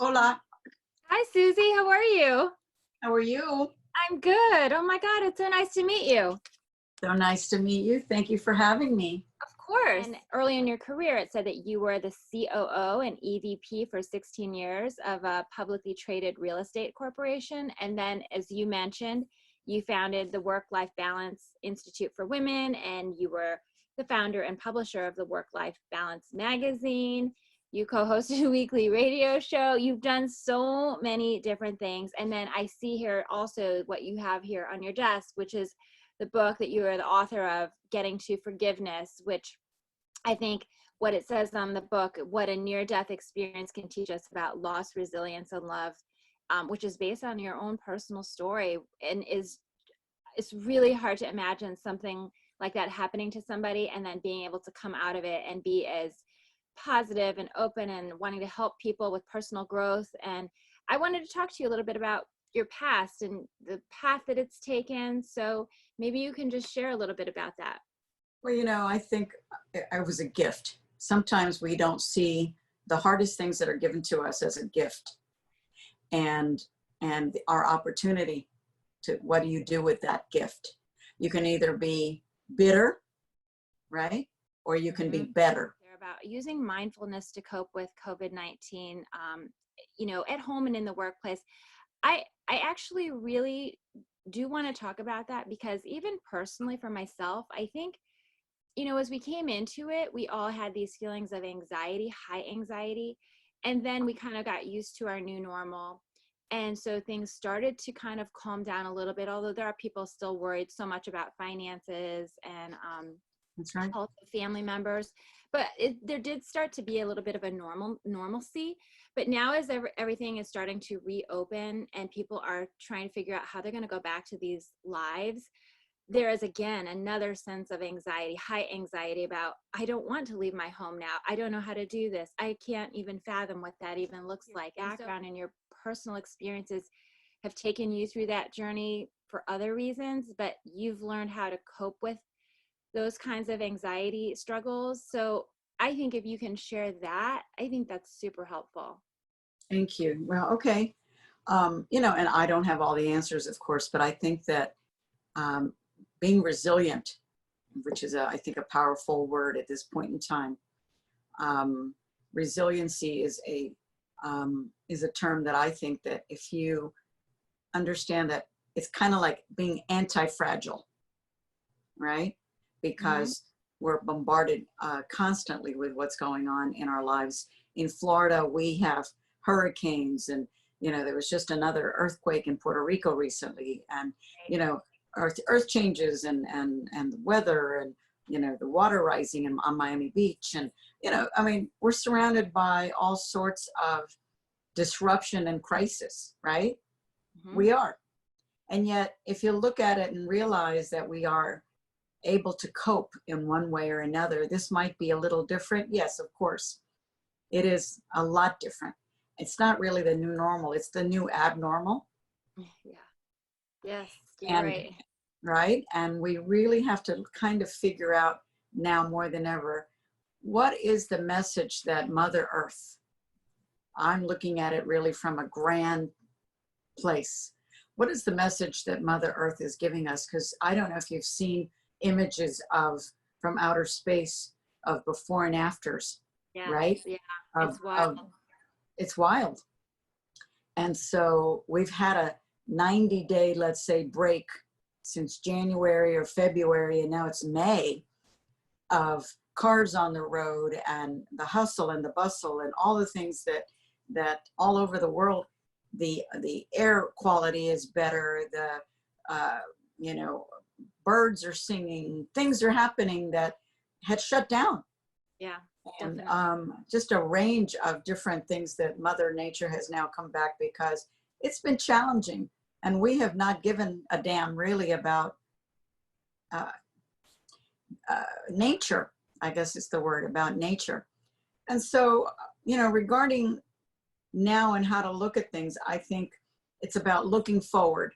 Hola, Hi, Susie. How are you? how are you? I'm good. Oh my God, it's so nice to meet you. So nice to meet you. Thank you for having me. Of course. And early in your career, it said that you were the COO and EVP for 16 years of a publicly traded real estate corporation. And then, as you mentioned, you founded the Work-Life Balance Institute for Women, and you were the founder and publisher of the Work-Life Balance magazine. You co-hosted a weekly radio show. You've done so many different things. And then I see here also what you have here on your desk, which is the book that you are the author of, Getting to Forgiveness, which I think what it says on the book, what a near-death experience can teach us about loss, resilience, and love, which is based on your own personal story, and it's really hard to imagine something like that happening to somebody and then being able to come out of it and be as positive and open and wanting to help people with personal growth. And I wanted to talk to you a little bit about your past and the path that it's taken. So maybe you can just share a little bit about that. Well, I think I was a gift. Sometimes we don't see the hardest things that are given to us as a gift, and our opportunity to what do you do with that gift? You can either be bitter, right? Or you can be better. They're about using mindfulness to cope with COVID-19, at home and in the workplace. I actually really do want to talk about that because even personally for myself, I think, as we came into it, we all had these feelings of anxiety, high anxiety, and then we kind of got used to our new normal. And so things started to kind of calm down a little bit, although there are people still worried so much about finances and That's right. health of family members. But there did start to be a little bit of a normalcy. But now as everything is starting to reopen and people are trying to figure out how they're going to go back to these lives, there is again another sense of anxiety, high anxiety about, I don't want to leave my home now. I don't know how to do this. I can't even fathom what that even looks like. Background and your personal experiences have taken you through that journey for other reasons, but you've learned how to cope with those kinds of anxiety struggles. So I think if you can share that, I think that's super helpful. Thank you. Well, okay. And I don't have all the answers, of course, but I think that being resilient, which is, I think, a powerful word at this point in time. Resiliency is a term that I think that if you understand that it's kind of like being anti-fragile, right? Because we're bombarded constantly with what's going on in our lives. In Florida, we have hurricanes, and there was just another earthquake in Puerto Rico recently, and earth changes and the weather and the water rising on Miami Beach, and we're surrounded by all sorts of disruption and crisis, right? We are. And yet if you look at it and realize that we are able to cope in one way or another, this might be a little different. Yes, of course it is a lot different. It's not really the new normal, it's the new abnormal. Yes, you're right. Right? And we really have to kind of figure out now more than ever, what is the message that Mother Earth, I'm looking at it really from a grand place. What is the message that Mother Earth is giving us? Because I don't know if you've seen images from outer space of before and afters, right? Yeah, it's wild. It's wild. And so we've had a 90-day, let's say, break since January or February, and now it's May, of cars on the road and the hustle and the bustle and all the things that all over the world, the air quality is better, the birds are singing, things are happening that had shut down. Yeah. And just a range of different things that Mother Nature has now come back, because it's been challenging. And we have not given a damn really about nature, I guess is the word, about nature. And so, regarding now and how to look at things, I think it's about looking forward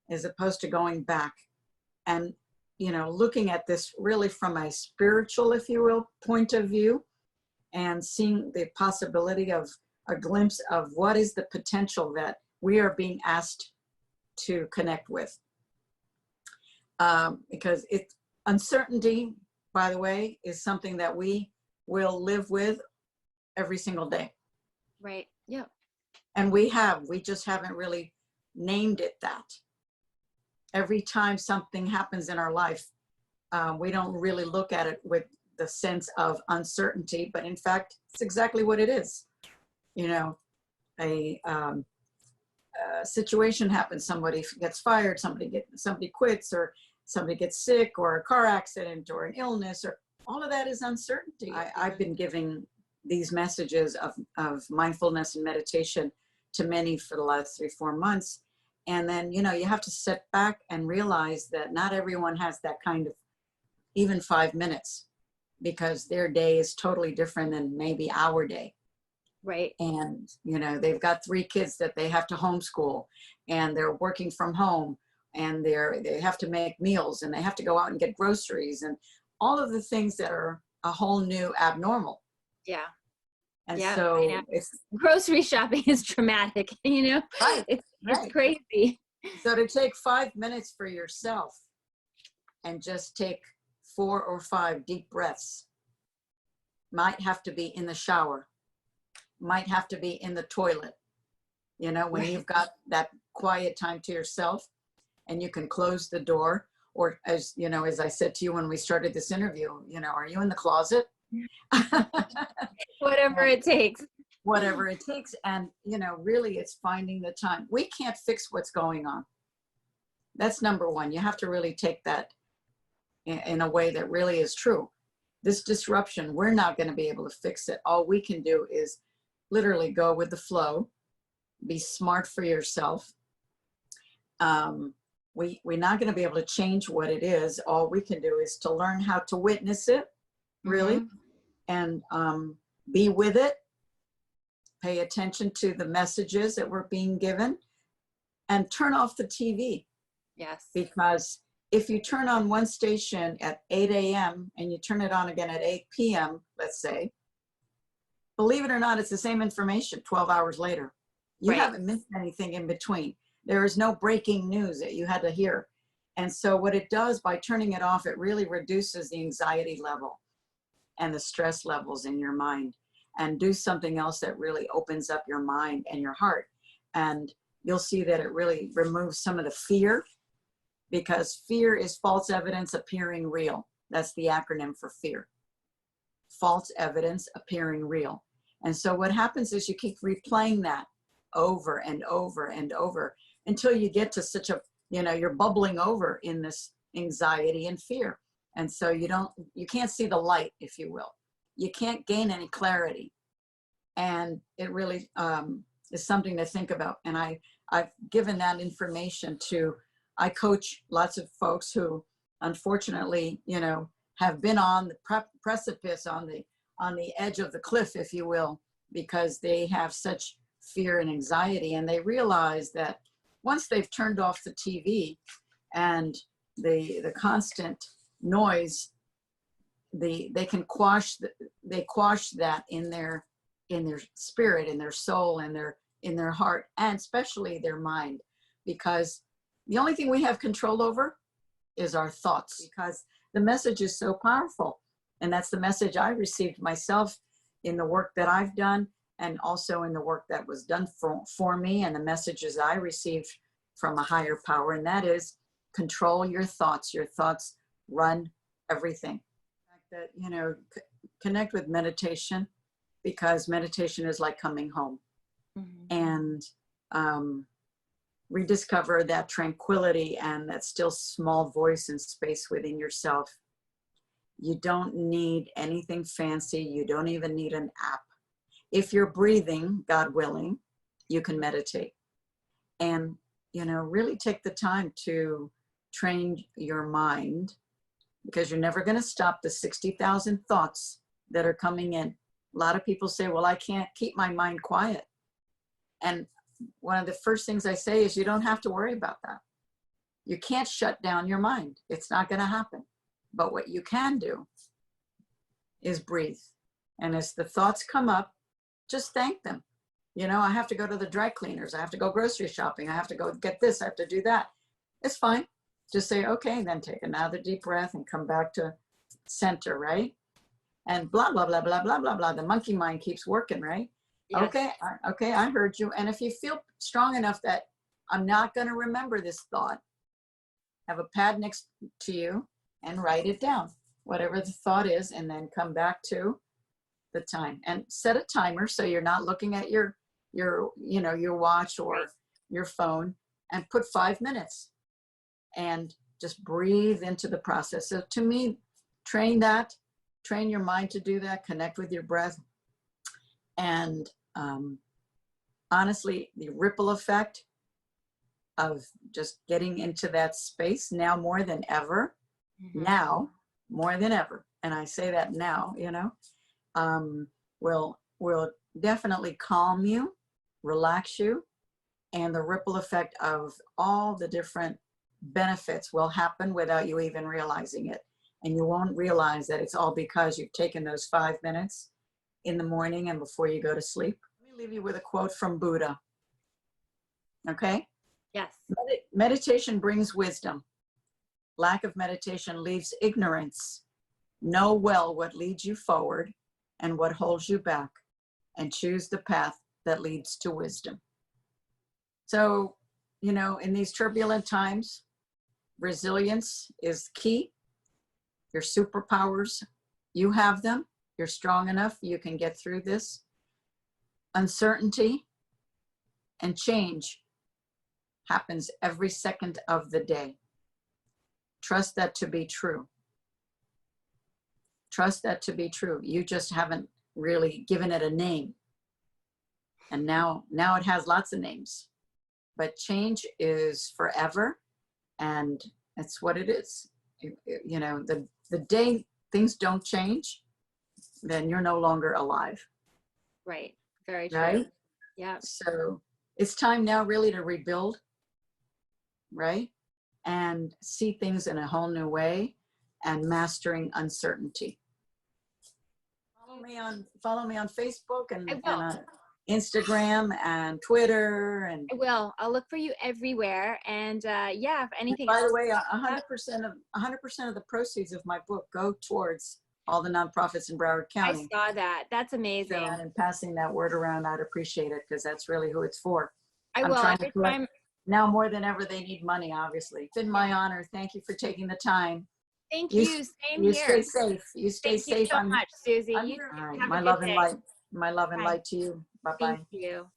as opposed to going back. And, looking at this really from a spiritual, if you will, point of view, and seeing the possibility of a glimpse of what is the potential that we are being asked to connect with. Because uncertainty, by the way, is something that we will live with every single day. Right. Yeah. And we just haven't really named it that. Every time something happens in our life, we don't really look at it with the sense of uncertainty, but in fact, it's exactly what it is. You know, a situation happens, somebody gets fired, somebody quits, or somebody gets sick, or a car accident, or an illness, or all of that is uncertainty. I've been giving these messages of mindfulness and meditation to many for the last 3-4 months. And then, you have to step back and realize that not everyone has that kind of even 5 minutes, because their day is totally different than maybe our day. Right. And, they've got 3 kids that they have to homeschool, and they're working from home, and they have to make meals, and they have to go out and get groceries, and all of the things that are a whole new abnormal. Yeah. And yeah, so it's grocery shopping is traumatic, right, it's crazy. So to take 5 minutes for yourself and just take 4 or 5 deep breaths, might have to be in the shower, might have to be in the toilet, when you've got that quiet time to yourself, and you can close the door, or as I said to you when we started this interview, are you in the closet? Whatever it takes. Whatever it takes. And, really it's finding the time. We can't fix what's going on. That's number one. You have to really take that in a way that really is true. This disruption, we're not going to be able to fix it. All we can do is literally go with the flow, be smart for yourself. We're not going to be able to change what it is. All we can do is to learn how to witness it, really, and be with it, pay attention to the messages that we're being given, and turn off the TV. Yes. Because if you turn on one station at 8 a.m. and you turn it on again at 8 p.m., let's say, believe it or not, it's the same information 12 hours later. You haven't missed anything in between. There is no breaking news that you had to hear. And so what it does by turning it off, it really reduces the anxiety level and the stress levels in your mind, and do something else that really opens up your mind and your heart. And you'll see that it really removes some of the fear, because fear is false evidence appearing real. That's the acronym for fear. False evidence appearing real. And so what happens is you keep replaying that over and over and over until you get to such a, you're bubbling over in this anxiety and fear. And so you can't see the light, if you will. You can't gain any clarity. And it really is something to think about. And I've given that information I coach lots of folks who unfortunately, have been on the precipice, on the edge of the cliff, if you will, because they have such fear and anxiety. And they realize that once they've turned off the TV and the constant noise, they can quash that in their spirit, in their soul, in their heart, and especially their mind, because the only thing we have control over is our thoughts, because the message is so powerful. And that's the message I received myself in the work that I've done, and also in the work that was done for me, and the messages I received from a higher power. And that is, control your thoughts. Your thoughts run everything. That, connect with meditation, because meditation is like coming home. And rediscover that tranquility and that still small voice and space within yourself. You don't need anything fancy. You don't even need an app. If you're breathing, God willing, you can meditate. And, really take the time to train your mind, because you're never going to stop the 60,000 thoughts that are coming in. A lot of people say, well, I can't keep my mind quiet. And one of the first things I say is, you don't have to worry about that. You can't shut down your mind. It's not going to happen. But what you can do is breathe. And as the thoughts come up, just thank them. You know, I have to go to the dry cleaners. I have to go grocery shopping. I have to go get this. I have to do that. It's fine. Just say, okay, then take another deep breath and come back to center, right? And blah, blah, blah, blah, blah, blah, blah. The monkey mind keeps working, right? Yes. Okay, I heard you. And if you feel strong enough that I'm not going to remember this thought, have a pad next to you and write it down, whatever the thought is, and then come back to the time and set a timer so you're not looking at your watch or your phone, and put 5 minutes and just breathe into the process. So to me, train your mind to do that, connect with your breath. And honestly, the ripple effect of just getting into that space now more than ever, now more than ever, and I say that now, will definitely calm you, relax you, and the ripple effect of all the different benefits will happen without you even realizing it. And you won't realize that it's all because you've taken those 5 minutes in the morning and before you go to sleep. Let me leave you with a quote from Buddha. Okay? Yes. Meditation brings wisdom. Lack of meditation leaves ignorance. Know well what leads you forward and what holds you back, and choose the path that leads to wisdom. So, in these turbulent times, resilience is key. Your superpowers, you have them. You're strong enough. You can get through this. Uncertainty and change happens every second of the day. Trust that to be true. Trust that to be true. You just haven't really given it a name. And now it has lots of names. But change is forever, and it's what it is. The day things don't change, then you're no longer alive. Right. Very true. Right? Yeah. So it's time now really to rebuild, right? And see things in a whole new way, and mastering uncertainty. Follow me on Facebook and on Instagram and Twitter. And I will. I'll look for you everywhere. And if anything by else. the way, 100% of the proceeds of my book go towards all the nonprofits in Broward County. I saw that. That's amazing. So, and passing that word around, I'd appreciate it, because that's really who it's for. I will. Every time. Now more than ever, they need money, obviously. It's been my honor. Thank you for taking the time. Thank you. Same here. You stay safe. You stay safe. Thank you so much, Susie. All right. My love and light. My love and light to you. Bye-bye. Thank you.